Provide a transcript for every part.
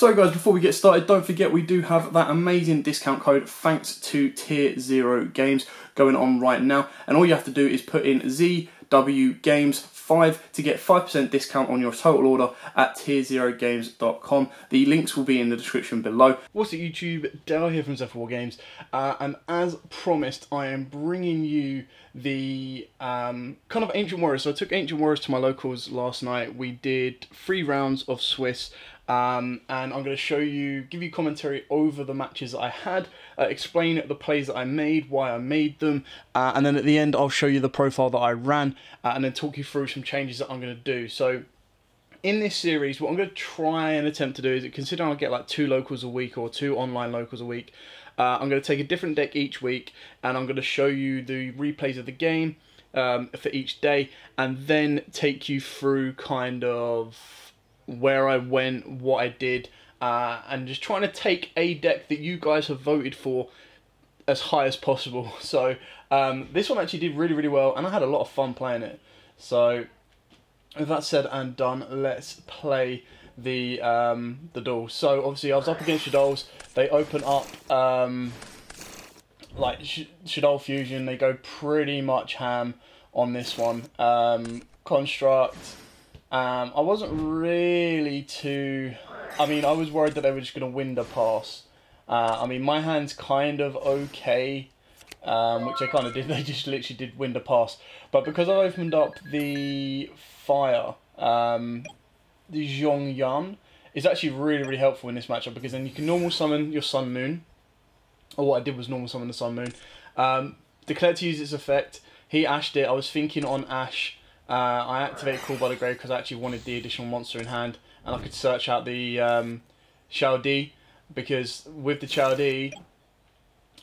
So guys, before we get started, don't forget we do have that amazing discount code thanks to Tier 0 Games going on right now. And all you have to do is put in ZW Games 5 to get 5% discount on your total order at tier0games.com. The links will be in the description below. What's up YouTube, Dale here from Zephyr War Games, and as promised I am bringing you the kind of Ancient Warriors. So I took Ancient Warriors to my locals last night. We did 3 rounds of Swiss. And I'm going to show you, give you commentary over the matches that I had, explain the plays that I made, why I made them, and then at the end I'll show you the profile that I ran, and then talk you through some changes that I'm going to do. So in this series, what I'm going to try and attempt to do is, considering I get like 2 locals a week or 2 online locals a week, I'm going to take a different deck each week, and I'm going to show you the replays of the game for each day, and then take you through kind of where I went, what I did, and just trying to take a deck that you guys have voted for as high as possible. So this one actually did really well, and I had a lot of fun playing it. So with that said and done, let's play the duel. So obviously I was up against Shaddolls. They open up like Shaddoll Fusion. They go pretty much ham on this one. Construct. I wasn't really too... I mean, I was worried that they were just going to win the pass. I mean, my hand's kind of okay, which they kind of did. They just literally did win the pass. But because I opened up the fire, the Yugioh is actually really helpful in this matchup, because then you can normal summon your Sun Moon. Or what I did was normal summon the Sun Moon. Declared to use its effect. He ashed it. I was thinking on Ash. I activated Call by the Grave because I actually wanted the additional monster in hand, and I could search out the Shaddoll, because with the Shaddoll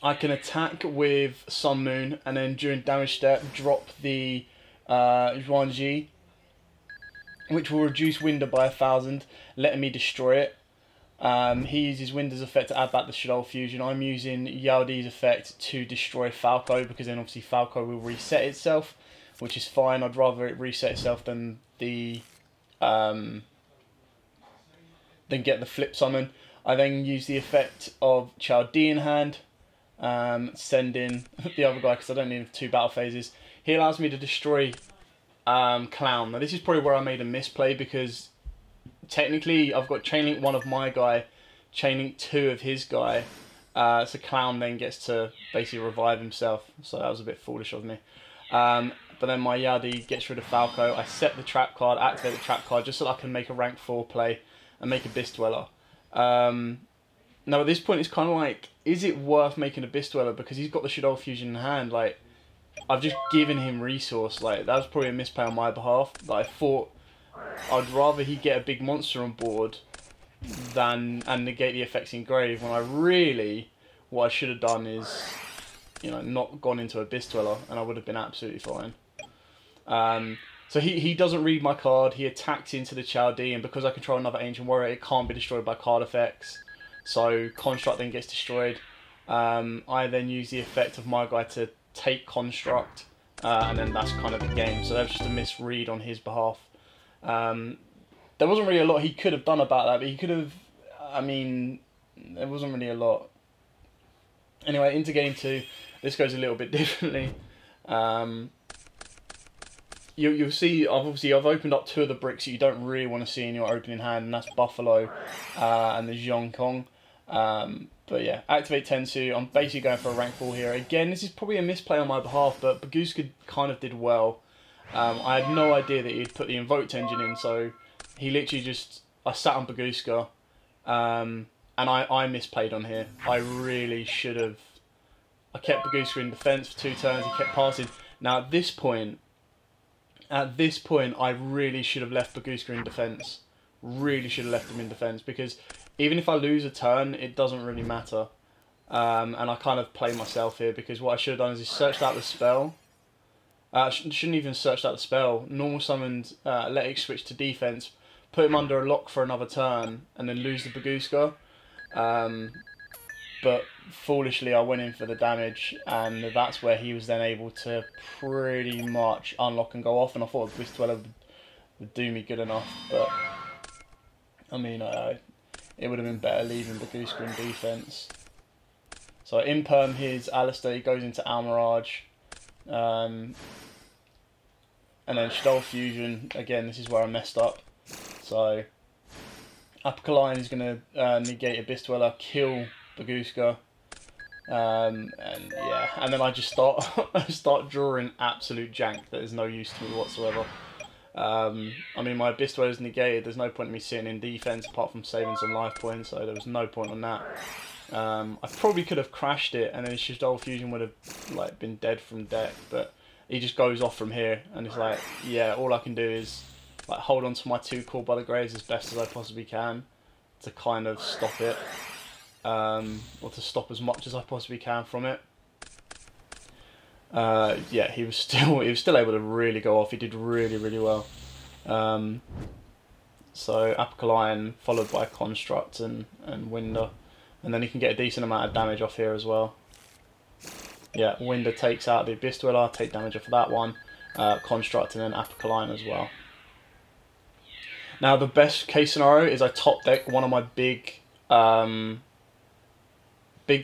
I can attack with Sun Moon, and then during damage step drop the Zhuangzi, which will reduce Winder by 1,000, letting me destroy it. He uses Winder's effect to add back the Shaddoll Fusion. I'm using Yaodi's effect to destroy Falco, because then obviously Falco will reset itself, which is fine. I'd rather it reset itself than the get the flip summon. I then use the effect of Shaddoll in hand, send in the other guy because I don't need 2 battle phases. He allows me to destroy Clown. Now this is probably where I made a misplay, because technically I've got chainlink 1 of my guy, chainlink 2 of his guy, so Clown then gets to basically revive himself. So that was a bit foolish of me. But then my Yadi gets rid of Falco. I set the trap card, activate the trap card, just so that I can make a rank 4 play and make Abyss Dweller. Now at this point it's kind of like, is it worth making Abyss Dweller, because he's got the Shaddoll Fusion in hand? Like, I've just given him resource. Like, that was probably a misplay on my behalf. But I thought I'd rather he get a big monster on board and negate the effects in Grave, when I really, what I should have done is, you know, not gone into Abyss Dweller, and I would have been absolutely fine. So he doesn't read my card. He attacks into the Shaddoll, and because I control another Ancient Warrior, it can't be destroyed by card effects. So Construct then gets destroyed. I then use the effect of my guy to take Construct, and then that's kind of the game. So that was just a misread on his behalf. There wasn't really a lot he could have done about that, but he could have... I mean, there wasn't really a lot. Anyway, into game 2, this goes a little bit differently. You'll see, I've opened up 2 of the bricks that you don't really want to see in your opening hand, and that's Buffalo and the Yugioh. But yeah, activate Tensu. I'm basically going for a rank 4 here. Again, this is probably a misplay on my behalf, but Baguska kind of did well. I had no idea that he'd put the Invoked Engine in, so he literally just... I sat on Baguska, and I misplayed on here. I really should have... I kept Baguska in defense for 2 turns, he kept passing. Now at this point, I really should have left Baguska in defense. Really should have left him in defense, because even if I lose a turn, it doesn't really matter. And I kind of play myself here, because what I should have done is searched out the spell. Shouldn't even searched out the spell. Normal summoned, let it switch to defense, put him under a lock for another turn, and then lose the Baguska. But foolishly I went in for the damage, and that's where he was then able to pretty much unlock and go off, and I thought Abyss Dweller would do me good enough, but I mean, it would have been better leaving Baguska in defense. So I imperm his Alistair, he goes into Almirage. And then Shaddoll Fusion, again, this is where I messed up. So Apocalypse is going to negate Abyss Dweller, kill Baguska. And yeah, and then I just start drawing absolute jank that is no use to me whatsoever. I mean, my Abyss Dweller is negated, there's no point in me sitting in defense apart from saving some life points, so there was no point on that. I probably could have crashed it and then Shaddoll Fusion would have like been dead from deck, but he just goes off from here and it's like, yeah, all I can do is like hold on to my 2 Call by the Graves as best as I possibly can to kind of stop it, or to stop as much as I possibly can from it. Yeah, he was still able to really go off. He did really well. So Apocalion followed by Construct and Winder, and then he can get a decent amount of damage off here as well. Yeah, Winder takes out the Abyss Dweller, take damage off of that one, Construct, and then Apocalion as well. Now the best case scenario is I top deck one of my big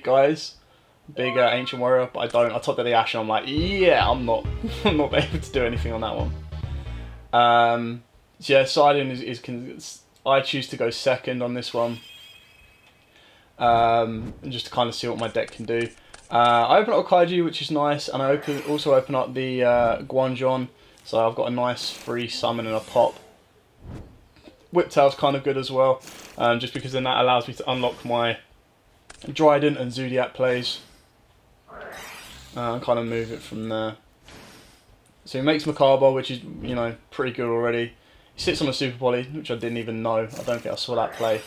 guys. Big Ancient Warrior, but I don't. I top deck the Ash and I'm like, yeah, I'm not able to do anything on that one. So yeah, siding is I choose to go second on this one, and just to kind of see what my deck can do. I open up a Kaiju, which is nice, and I also open up the Guanjon, so I've got a nice free summon and a pop. Whiptail's kind of good as well, just because then that allows me to unlock my Dryden and Zodiac plays. And kind of move it from there. So he makes Macabre, which is, you know, pretty good already. He sits on a Super Poly, which I didn't even know. I don't think I saw that play.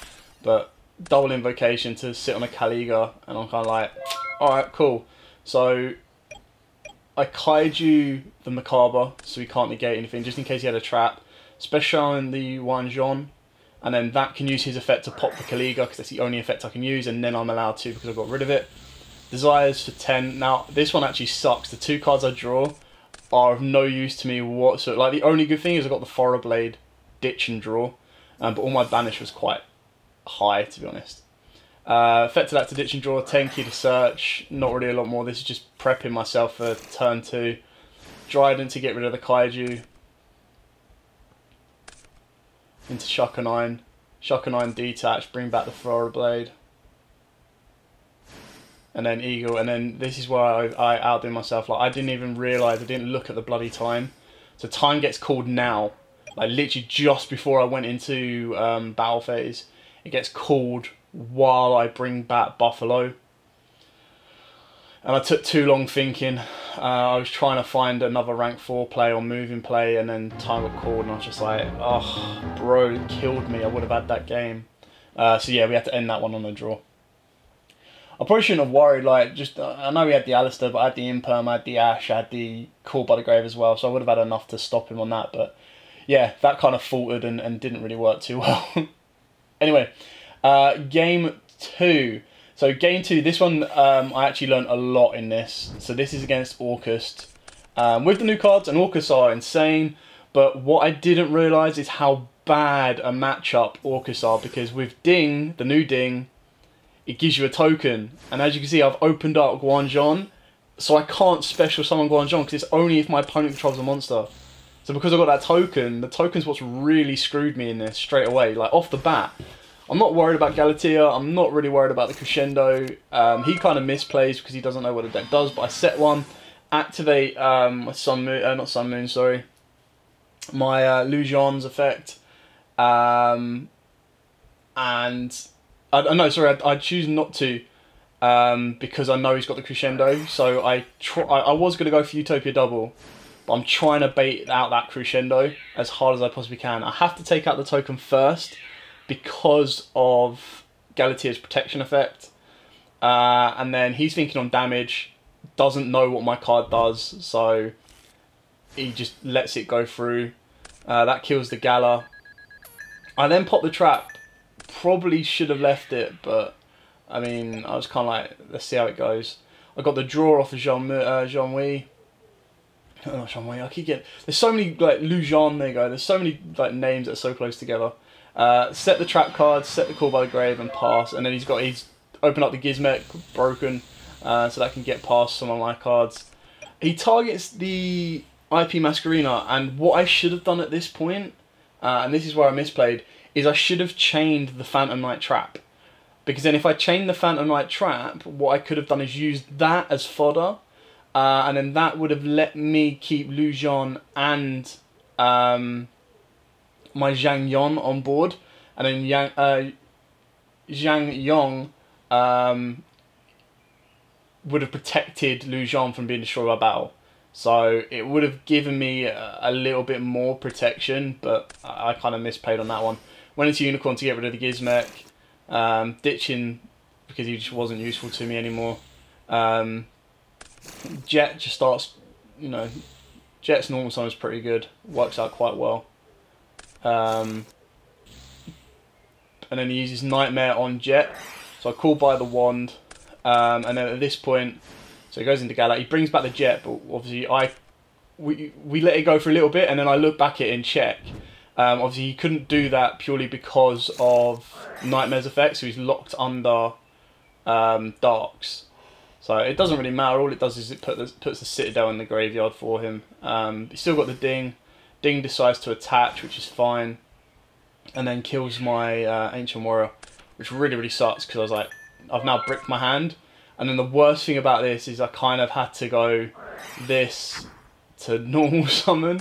But double Invocation to sit on a Caliga, and I'm kind of like, alright, cool. So I Kaiju the Macabre, so he can't negate anything, just in case he had a trap. Special in the Wanjon, and then that can use his effect to pop the Caliga, because that's the only effect I can use, and then I'm allowed to because I got rid of it. Desires for 10. Now, this one actually sucks. The 2 cards I draw are of no use to me whatsoever. Like, the only good thing is I got the Fora Blade, Ditch and Draw, but all my banish was quite high, to be honest. Effect to that to Ditch and Draw, 10 key to search, not really a lot more. This is just prepping myself for turn 2. Dryden to get rid of the Kaiju. Into Shaka 9. Shaka 9 detach, bring back the Fora Blade. And then Eagle, and then this is where I outdo myself. Like, I didn't even realise, I didn't look at the bloody time. So time gets called now, like literally just before I went into battle phase. It gets called while I bring back Buffalo. And I took too long thinking. I was trying to find another rank 4 play or moving play, and then time got called, and I was just like, oh, bro, it killed me. I would have had that game. So yeah, we had to end that one on a draw. I probably shouldn't have worried, like, just, I know we had the Alistair, but I had the Imperm, I had the Ash, I had the Call by the Grave as well, so I would have had enough to stop him on that, but yeah, that kind of faltered and didn't really work too well. Anyway, game 2. So game 2, this one, I actually learned a lot in this. So this is against Orcust. With the new cards, and Orcust are insane, but what I didn't realise is how bad a matchup Orcust are, because with Ding, the new Ding, it gives you a token, and as you can see, I've opened up Guanjon, so I can't special summon Guanjon because it's only if my opponent controls a monster. So because I got that token, the token's what's really screwed me in this straight away, like off the bat. I'm not worried about Galatea, I'm not really worried about the Crescendo. He kind of misplays because he doesn't know what the deck does, but I set one, activate my Sun Moon, not Sun Moon, sorry, my Lujion's effect, and no, sorry, I choose not to, because I know he's got the Crescendo, so I was going to go for Utopia Double, but I'm trying to bait out that Crescendo as hard as I possibly can. I have to take out the token first because of Galatea's protection effect, and then he's thinking on damage, doesn't know what my card does, so he just lets it go through. That kills the Gala. I then pop the trap. Probably should have left it, but I mean, I was kind of like, let's see how it goes. I got the draw off of Jean-Wei. Oh, I keep getting... There's so many, like, Lujan, there you go. There's so many, like, names that are so close together. Set the trap card, set the Call by the Grave, and pass. And then he's opened up the Gizmek, broken, so that can get past some of my cards. He targets the IP Masquerena, and what I should have done at this point, and this is where I misplayed, is I should have chained the Phantom Knight Trap. Because then if I chained the Phantom Knight Trap, what I could have done is used that as fodder, and then that would have let me keep Lujan and my Zhang Yon on board, and then Zhang Yong would have protected Lujan from being destroyed by battle. So it would have given me a little bit more protection, but I kind of misplayed on that one. Went into Unicorn to get rid of the Gizmek, ditching because he just wasn't useful to me anymore. Jet just starts, you know, Jet's normal summon is pretty good, works out quite well. And then he uses Nightmare on Jet, so I call by the wand, and then at this point, so he goes into Gala, he brings back the Jet, but obviously we let it go for a little bit, and then I look back at it and check. Obviously he couldn't do that purely because of Nightmare's effect, so he's locked under Darks. So it doesn't really matter, all it does is it puts the Citadel in the graveyard for him. He's still got the Ding. Ding decides to attach, which is fine, and then kills my Ancient Warrior, which really sucks because I was like, I've now bricked my hand. And then the worst thing about this is I kind of had to go this to normal summon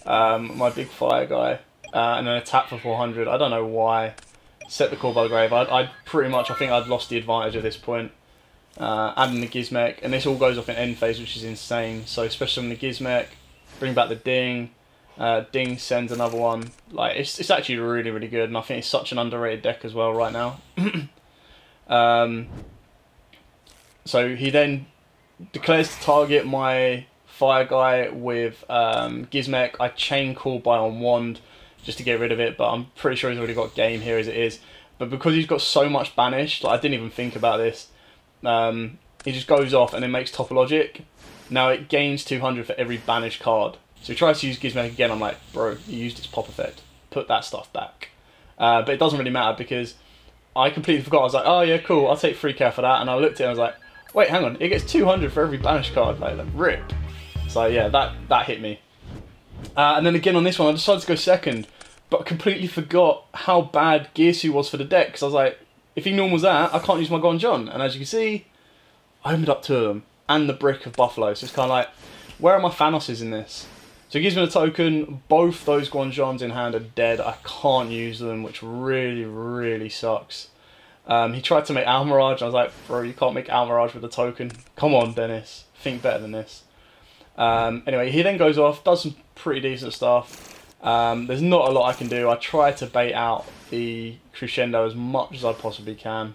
my big fire guy, and then attack for 400. I don't know why. Set the Call by the Grave. I think I'd lost the advantage at this point. Adding the Gizmek, and this all goes off in end phase, which is insane. So especially on the Gizmek, bring back the Ding. Ding sends another one. Like it's actually really good, and I think it's such an underrated deck as well right now. So he then declares to target my fire guy with Gizmek. I chain Call by on wand just to get rid of it, but I'm pretty sure he's already got game here as it is. But because he's got so much banished, like I didn't even think about this. He just goes off and then makes Topologic. Now it gains 200 for every banished card. So he tries to use Gizmek again. I'm like, bro, you used its pop effect. Put that stuff back. But it doesn't really matter because I completely forgot. I was like, oh yeah, cool. I'll take 3k for that. And I looked at it and I was like, wait, hang on. It gets 200 for every banished card. Like rip. So yeah, that hit me. And then again on this one, I decided to go second, but completely forgot how bad Gearsu was for the deck. Because I was like, if he normals that, I can't use my Gonjon. And as you can see, I opened up two of them and the brick of Buffalo. So it's kind of like, where are my Thanoses in this? So he gives me the token. Both those Gonjons in hand are dead. I can't use them, which really sucks. He tried to make Almirage. I was like, bro, you can't make Almirage with a token. Come on, Dennis. Think better than this. Anyway, he then goes off, does some pretty decent stuff. There's not a lot I can do. I try to bait out the Crescendo as much as I possibly can.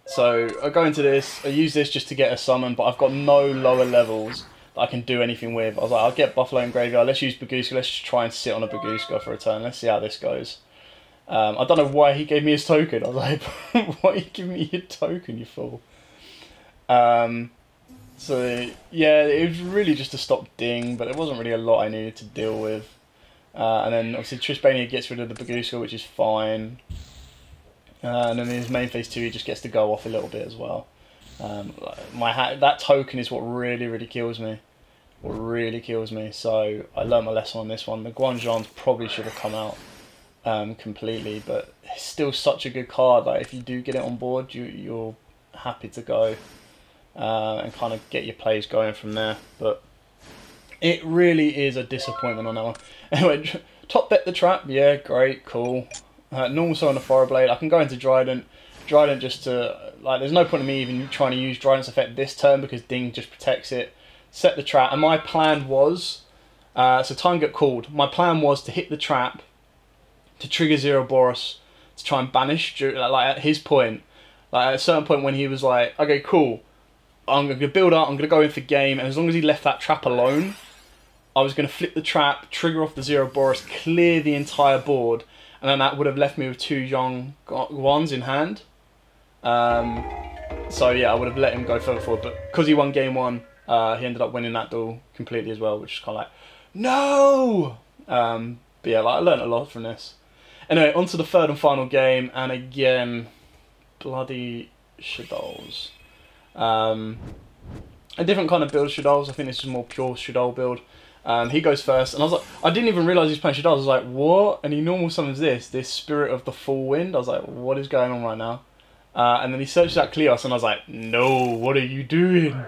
So I go into this, I use this just to get a summon, but I've got no lower levels that I can do anything with. I was like, I'll get Buffalo and Graveyard, let's use Baguska, let's just try and sit on a Baguska for a turn, let's see how this goes. I don't know why he gave me his token. I was like, why are you giving me your token, you fool? So yeah, it was really just to stop Ding, but there wasn't really a lot I needed to deal with. And then obviously Trispania gets rid of the Baguska, which is fine. And then in his main phase 2, he just gets to go off a little bit as well. That token is what really kills me. What really kills me. So I learned my lesson on this one. The Guanjons probably should have come out completely, but it's still such a good card. Like if you do get it on board, you're happy to go and kind of get your plays going from there. But it really is a disappointment on that one. Anyway, top deck the trap. Yeah, great, cool. Normal so on the Fire Blade. I can go into Trident. Trident just to, like, there's no point in me even trying to use Trident's effect this turn because Ding just protects it. Set the trap. And my plan was, so time got called. My plan was to hit the trap to trigger Zero Boros to try and banish, like at his point. Like at a certain point when he was like, okay, cool. I'm going to build up, I'm going to go in for game. And as long as he left that trap alone, I was going to flip the trap, trigger off the Zero Boros, clear the entire board. And then that would have left me with two young ones in hand. So yeah, I would have let him go further forward, but because he won game 1, he ended up winning that duel completely as well, which is kind of like, no! But yeah, like, I learned a lot from this. Anyway, on to the third and final game, and again, bloody Shaddolls. A different kind of build of Shaddolls. I think this is more pure Shaddoll build. He goes first, and I was like, I didn't even realise he was playing Shaddoll. I was like, what? And he normal summons this Spirit of the Full Wind. I was like, what is going on right now? And then he searches out Kleos, and I was like, no, what are you doing?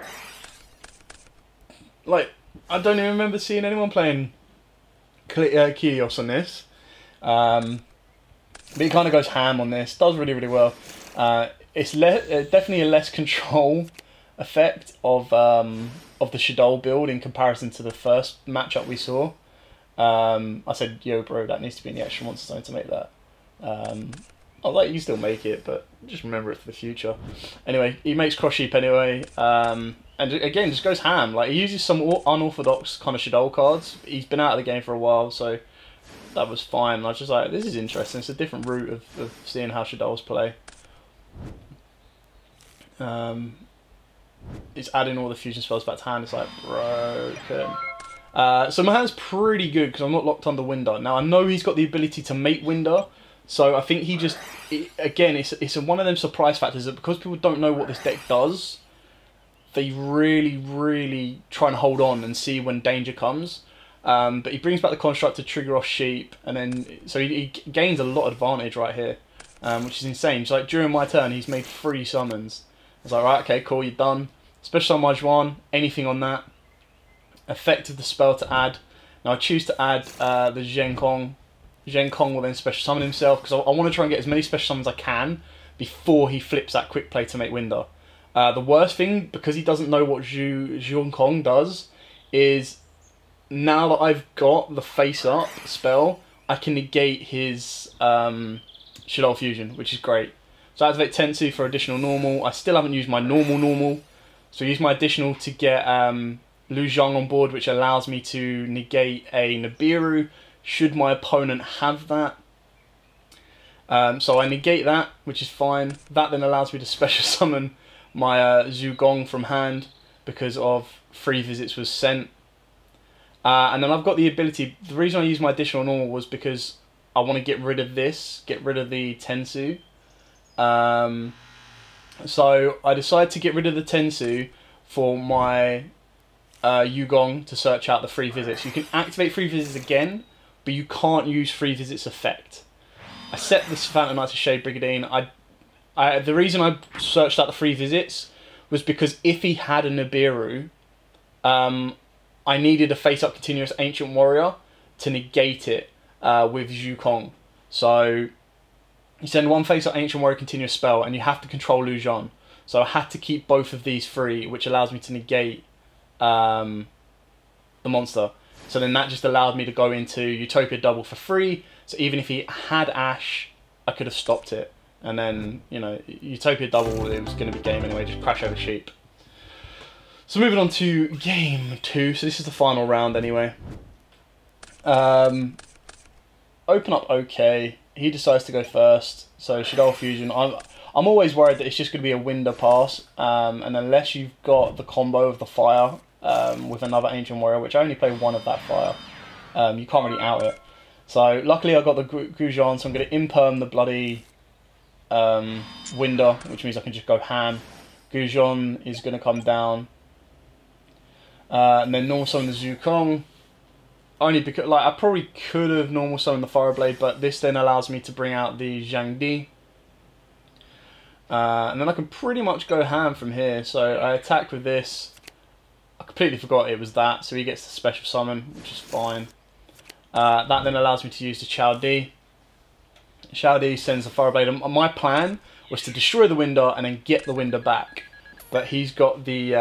Like, I don't even remember seeing anyone playing Kleos on this. But he kind of goes ham on this. Does really, really well. It's definitely a less control effect of the Shaddoll build in comparison to the first matchup we saw. I said, yo, bro, that needs to be in the extra monster zone to make that. I was like, you still make it, but just remember it for the future. Anyway, he makes Cross Sheep anyway. And again, just goes ham. Like, he uses some unorthodox kind of Shaddoll cards. He's been out of the game for a while, so that was fine. I was just like, this is interesting. It's a different route of seeing how Shaddolls play. It's adding all the fusion spells back to hand. It's like broken. So my hand's pretty good because I'm not locked under Winder. Now I know he's got the ability to make Winder, so I think he just again it's one of them surprise factors that because people don't know what this deck does, they really try and hold on and see when danger comes. But he brings back the construct to trigger off sheep, and then so he gains a lot of advantage right here, which is insane. So like during my turn, he's made 3 summons. I was like, right, okay, cool, you're done. Special summon Juan, anything on that. Effect of the spell to add. Now I choose to add the Zhen Kong. Zhen Kong will then special summon himself because I want to try and get as many special summons as I can before he flips that quick play to make Winder. The worst thing, because he doesn't know what Zhen Kong does, is now that I've got the face up spell, I can negate his Shaddoll Fusion, which is great. So I activate Tensu for additional normal. I still haven't used my normal. So I use my additional to get Lu Zhang on board, which allows me to negate a Nibiru, should my opponent have that. So I negate that, which is fine. That then allows me to special summon my Zhu Gong from hand because of 3 visits was sent. And then I've got the ability, the reason I use my additional normal was because I want to get rid of this, get rid of the Tensu. So I decided to get rid of the Tensu for my Yugioh to search out the 3 visits. You can activate 3 visits again, but you can't use 3 visits effect. I set this Phantom Knight to Shade Brigadine. The reason I searched out the 3 visits was because if he had a Nibiru, I needed a face-up continuous Ancient Warrior to negate it with Zhu Kong. So you send 1 face-up Ancient Warrior continuous spell, and you have to control Lu Zhan. So I had to keep both of these free, which allows me to negate the monster. So then that just allowed me to go into Utopia Double for free. So even if he had Ash, I could have stopped it. And then, you know, Utopia Double, it was going to be game anyway, just crash over sheep. So moving on to game 2. So this is the final round anyway. Open up okay. He decides to go first. So Shaddoll Fusion. I'm always worried that it's just going to be a Winder pass. And unless you've got the combo of the fire with another Ancient Warrior, which I only play 1 of that fire, you can't really out it. So luckily I got the Gujan, so I'm going to imperm the bloody Winder, which means I can just go ham. Gujan is going to come down. And then normal summon the Zhu Kong. Only because, like, I probably could have normal summoned the Fire Blade, but this then allows me to bring out the Zhang Di. And then I can pretty much go ham from here. So I attack with this. I completely forgot it was that, so he gets the special summon, which is fine. That then allows me to use the Chao Di. Chao Di sends the Fire Blade. And my plan was to destroy the Winder and then get the Winder back. But he's got the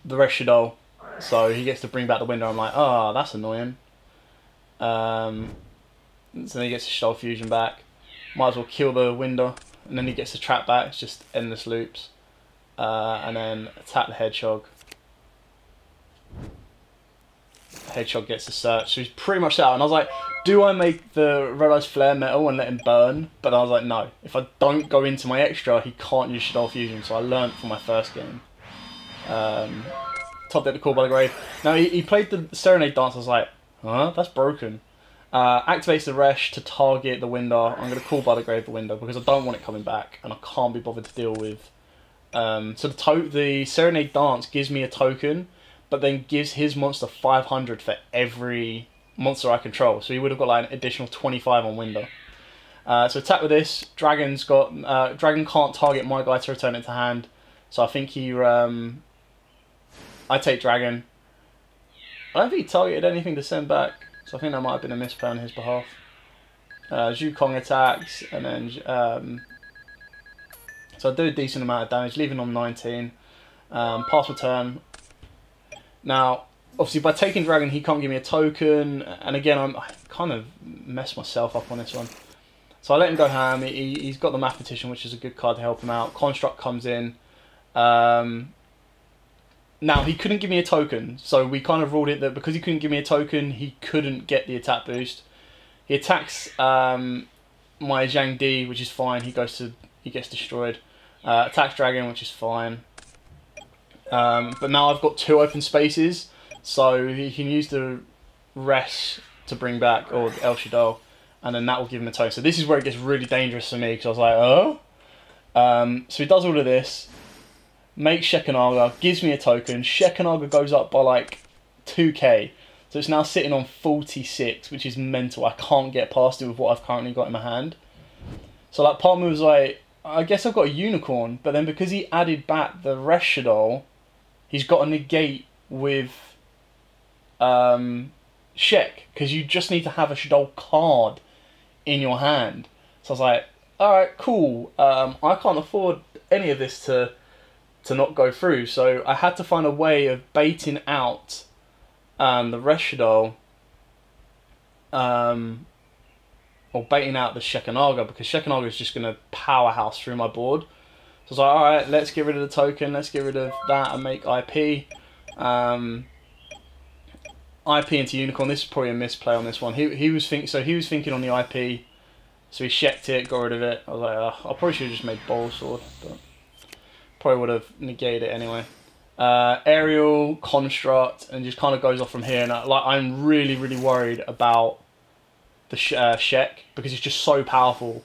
Red Shaddoll, so he gets to bring back the Winder. I'm like, oh, that's annoying. So then he gets the Shaddoll Fusion back. Might as well kill the Winder, and then he gets the trap back. It's just endless loops. And then attack the Hedgehog. The Hedgehog gets the search, so he's pretty much out. And I was like, Do I make the Red Eyes Flare Metal and let him burn? But I was like, no. If I don't go into my extra, he can't use Shaddoll Fusion. So I learnt from my first game. Top deck the Call by the Grave. Now, he played the Serenade Dance. I was like, huh? That's broken. Activates the Resh to target the window. I'm going to Call by the Grave the window because I don't want it coming back. And I can't be bothered to deal with. So the Serenade Dance gives me a token, but then gives his monster 500 for every monster I control. So he would have got like an additional 25 on window. So attack with this. Dragon's got Dragon can't target my guy to return it to hand. So I think he I take Dragon. I don't think he targeted anything to send back. So I think that might have been a misplay on his behalf. Yugioh attacks, and then so I do a decent amount of damage, leaving on 19. Pass my turn. Now, obviously, by taking Dragon, he can't give me a token. And again, I kind of messed myself up on this one. So I let him go ham. He's got the Mathematician, which is a good card to help him out. Construct comes in. Now, he couldn't give me a token. So we kind of ruled it that because he couldn't give me a token, he couldn't get the attack boost. He attacks my Zhang Di, which is fine. He gets destroyed. Attacks Dragon, which is fine. But now I've got 2 open spaces. So he can use the Resh to bring back, or El Shaddoll, and then that will give him a token. So this is where it gets really dangerous for me, because I was like, oh? So he does all of this, makes Shekhanaga, gives me a token. Shekhanaga goes up by like 2k. So it's now sitting on 46, which is mental. I can't get past it with what I've currently got in my hand. So like part of me was like, I guess I've got a Unicorn, but then because he added back the Resh Shaddoll, he's got a negate with Shek, because you just need to have a Shaddoll card in your hand. So I was like, alright, cool. I can't afford any of this to not go through, so I had to find a way of baiting out the Resh Shaddoll, or baiting out the Shekhanaga, because Shekhanaga is just going to powerhouse through my board. So I was like, alright, let's get rid of the token, let's get rid of that and make IP. IP into Unicorn. This is probably a misplay on this one. He was thinking on the IP, so he checked it, got rid of it. I was like, I probably should have just made Bowl Sword, but probably would have negated it anyway. Aerial, Construct, and just kind of goes off from here. And I'm really worried about the Shek, because it's just so powerful.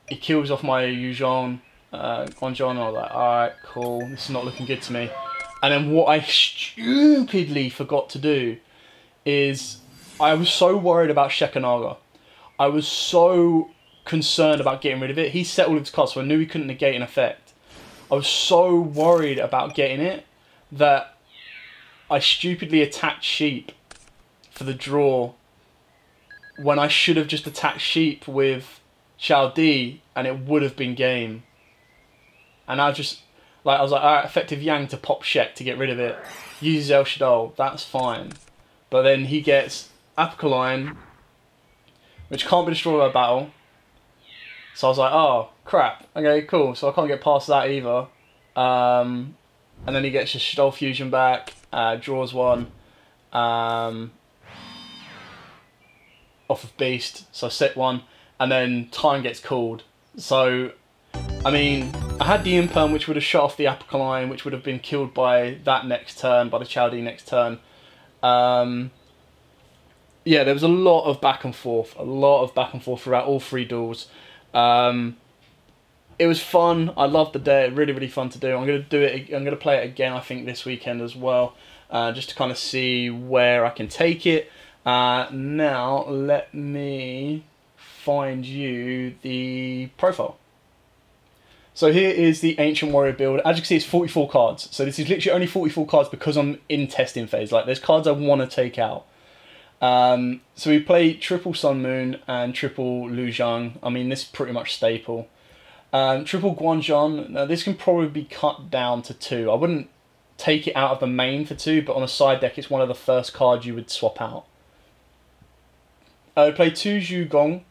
He kills off my Yugioh, Guanzhong. I was like, alright, cool. This is not looking good to me. And then what I stupidly forgot to do is I was so worried about Shekhanaga. I was so concerned about getting rid of it. He set all of his cards, so I knew he couldn't negate an effect. I was so worried about getting it that I stupidly attacked Sheep for the draw when I should have just attacked Sheep with Shao Di and it would have been game. And I was like, alright, effective Yang to pop Shek to get rid of it. Uses El Shaddoll, that's fine. But then he gets Apocalypse, which can't be destroyed by battle. So I was like, oh, crap. Okay, cool. So I can't get past that either. And then he gets his Shaddoll Fusion back, draws one. Off of Beast, so I set one. And then time gets called. So, I mean, I had the Imperm, which would have shut off the Apocalypse, which would have been killed by that next turn, by the Chaldee next turn. Yeah, there was a lot of back and forth throughout all 3 duels. It was fun. I loved the day. Really fun to do. I'm gonna do it. I'm gonna play it again, I think, this weekend as well, just to kind of see where I can take it. Now let me find you the profile. So here is the Ancient Warrior build. As you can see, it's 44 cards. So this is literally only 44 cards because I'm in testing phase. Like, there's cards I want to take out. So we play triple Sun Moon and triple Lu Zhang. I mean, this is pretty much staple. Triple Guanzhong. Now, this can probably be cut down to 2. I wouldn't take it out of the main for 2, but on a side deck, it's one of the first cards you would swap out. We play 2 Zhu Gong.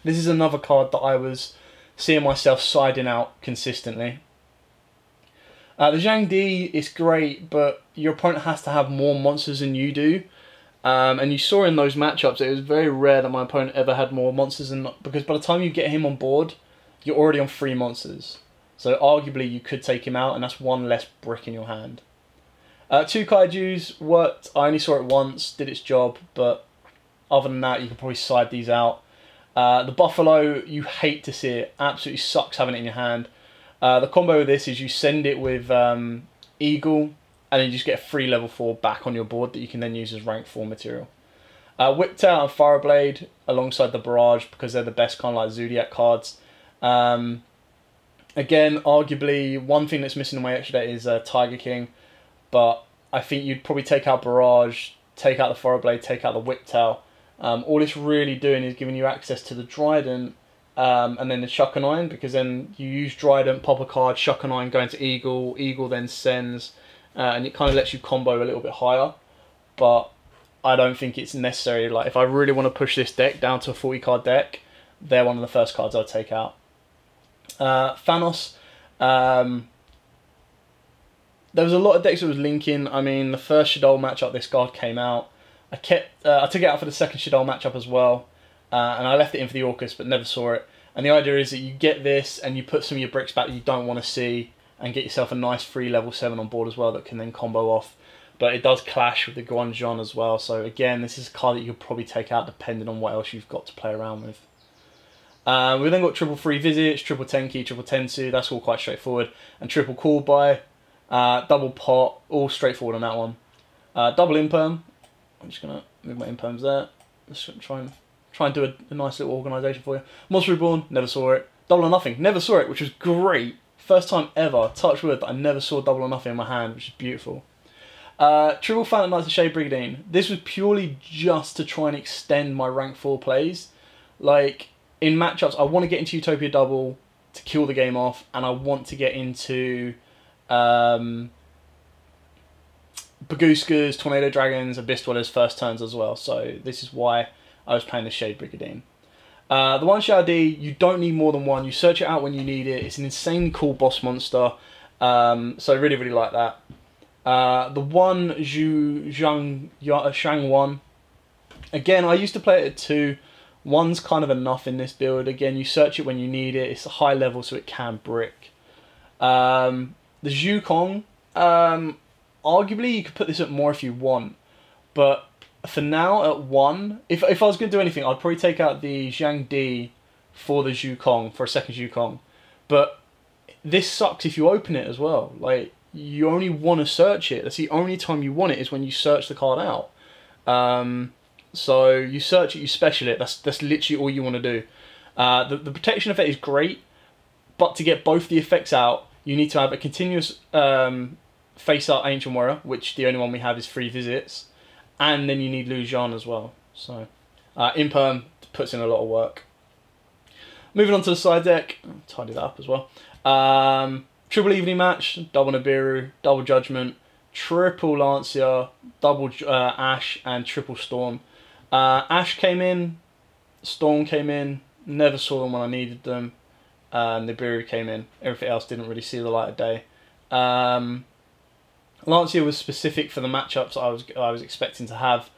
This is another card that I was seeing myself siding out consistently. The Zhang Di is great, but your opponent has to have more monsters than you do. And you saw in those matchups, it was very rare that my opponent ever had more monsters than, because by the time you get him on board, you're already on 3 monsters. So arguably you could take him out, and that's 1 less brick in your hand. 2 Kaijus worked. I only saw it once, did its job, but other than that, you could probably side these out. The Buffalo, you hate to see it. Absolutely sucks having it in your hand. The combo with this is you send it with Eagle, and then you just get a free level 4 back on your board that you can then use as rank 4 material. Whiptail and Fireblade alongside the Barrage, because they're the best kind of like Zodiac cards. Again, arguably, one thing that's missing in my extra deck is Tiger King, but I think you'd probably take out Barrage, take out the Fireblade, take out the Whiptail. All it's really doing is giving you access to the Trident and then the Shukanine, because then you use Trident, pop a card, Shukanine, go into Eagle, Eagle then sends, and it kind of lets you combo a little bit higher. But I don't think it's necessary. Like, if I really want to push this deck down to a 40 card deck, they're one of the first cards I'd take out. Thanos. There was a lot of decks that was linking. I mean, the first Shaddoll matchup this card came out. I took it out for the second Shaddoll matchup as well, and I left it in for the Orcust, but never saw it. And the idea is that you get this, and you put some of your bricks back that you don't want to see, and get yourself a nice free level 7 on board as well that can then combo off. But it does clash with the Guanjon as well, so again, this is a card that you could probably take out depending on what else you've got to play around with. We've then got triple free visits, triple Tenki, triple Tensu, that's all quite straightforward, and triple call by, double pot, all straightforward on that one. Double imperm, I'm just gonna move my imperms there. Let's try and do a nice little organisation for you. Monster Reborn, never saw it. Double or nothing, never saw it, which was great. First time ever, touch wood, that I never saw double or nothing in my hand, which is beautiful. Triple Phantom Knights of Shade Brigandine. This was purely just to try and extend my rank 4 plays. Like, in matchups, I want to get into Utopia Double to kill the game off, and I want to get into Baguskas, Tornado Dragons, Abyss Dwellers first turns as well. So this is why I was playing the Shade Brigandine. The one Xiao D, you don't need more than one. You search it out when you need it. It's an insanely cool boss monster. So I really, really like that. The one Shang 1. Again, I used to play it at 2. 1's kind of enough in this build. Again, you search it when you need it. It's a high level, so it can brick. The Zhu Kong, arguably you could put this at more if you want, but for now at 1, if I was going to do anything, I'd probably take out the Zhang Di for the Zhu Kong, for a second Zhu Kong. But this sucks if you open it as well. Like, you only want to search it. That's the only time you want it, is when you search the card out. So you search it, you special it. That's literally all you want to do. The protection effect is great, but to get both the effects out, you need to have a continuous face art Ancient Warrior, which the only one we have is 3 visits, and then you need Lu Zhan as well. So Imperm puts in a lot of work. Moving on to the side deck, I'll tidy that up as well. Triple Evening Match, double Nibiru, double Judgment, triple Lancia, double Ash, and triple Storm. Ash came in, Storm came in, never saw them when I needed them. Nibiru came in, everything else didn't really see the light of day. Lancia was specific for the matchups I was expecting to have,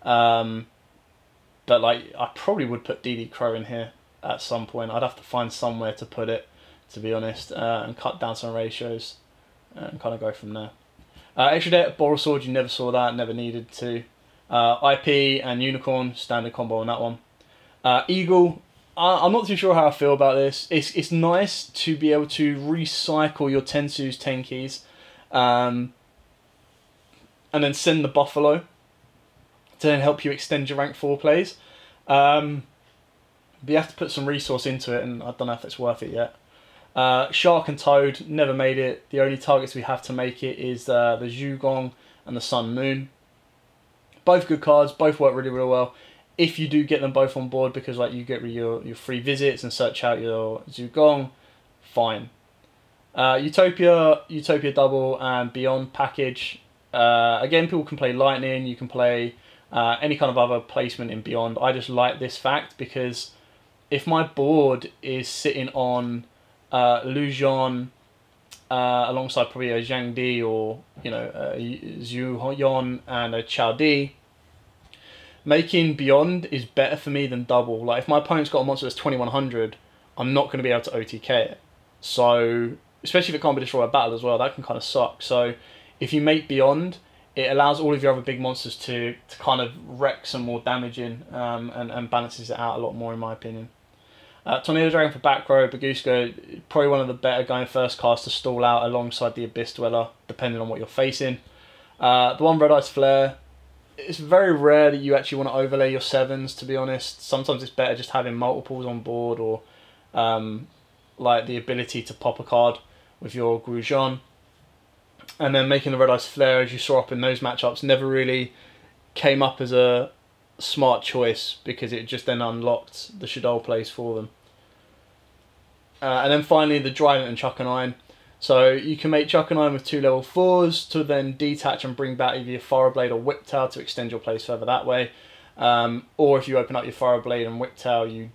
but like, I probably would put DD Crow in here at some point. I'd have to find somewhere to put it, to be honest, and cut down some ratios and kind of go from there. Extra deck, Boral Sword, you never saw that, never needed to. IP and Unicorn, standard combo on that one. Eagle, I'm not too sure how I feel about this. It's nice to be able to recycle your Tensu's Tenkis, and then send the Buffalo to then help you extend your rank 4 plays. But you have to put some resource into it, and I don't know if it's worth it yet. Shark and Toad, never made it. The only targets we have to make it is the Zhugong and the Sun Moon. Both good cards, both work really, really well. If you do get them both on board, because like you get your free visits and search out your Zhugong, fine. Utopia Double and Beyond package. Again, people can play Lightning, you can play any kind of other placement in Beyond. I just like this fact, because if my board is sitting on Lu Zhan alongside probably a Zhang Di, or Zhu Yon and a Chao Di, making Beyond is better for me than Double. Like, if my opponent's got a monster that's 2100, I'm not going to be able to OTK it. So, especially if it can't be destroyed by battle as well, that can kind of suck. So, if you make Beyond, it allows all of your other big monsters to kind of wreck some more damage in, and balances it out a lot more, in my opinion. Tornado Dragon for back row, Bagusko, probably one of the better going first cast to stall out alongside the Abyss Dweller, depending on what you're facing. The one Red Ice Flare, it's very rare that you actually want to overlay your 7s, to be honest. Sometimes it's better just having multiples on board, or like the ability to pop a card with your Grujon. And then making the Red Ice Flare, as you saw up in those matchups, never really came up as a smart choice, because it just then unlocked the Shaddoll plays for them. And then finally the Trident and Chuck and Iron. So you can make Chuck and Iron with 2 level 4s to then detach and bring back either your Fire Blade or Whip Tail to extend your plays further that way. Or if you open up your Fire Blade and Whip Tail, you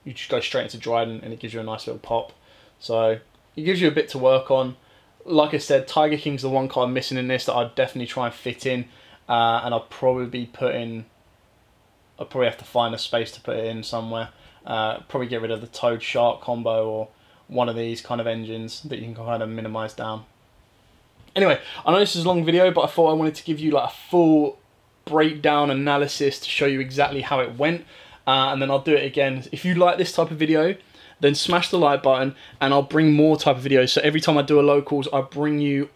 just go straight into Trident and it gives you a nice little pop. So it gives you a bit to work on. Like I said, Tiger King's the one card missing in this that I'd definitely try and fit in, and I'll probably be putting. I'll probably have to find a space to put it in somewhere. Probably get rid of the Toad Shark combo, or one of these kind of engines that you can kind of minimise down. Anyway, I know this is a long video, but I thought I wanted to give you like a full breakdown analysis to show you exactly how it went, and then I'll do it again. If you like this type of video, then smash the like button, and I'll bring more type of videos. So every time I do a locals, I bring you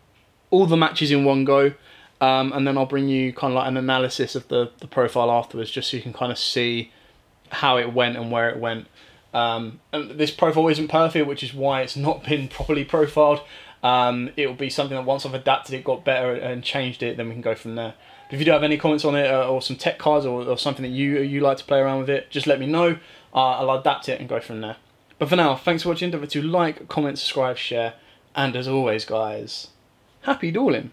all the matches in one go, and then I'll bring you kind of like an analysis of the profile afterwards, just so you can kind of see how it went and where it went. And this profile isn't perfect, which is why it's not been properly profiled. It will be something that once I've adapted it, got better and changed it, then we can go from there. But if you do have any comments on it, or some tech cards, or something that you like to play around with it, just let me know. I'll adapt it and go from there. But for now, thanks for watching. Don't forget to like, comment, subscribe, share, and as always, guys, happy dueling.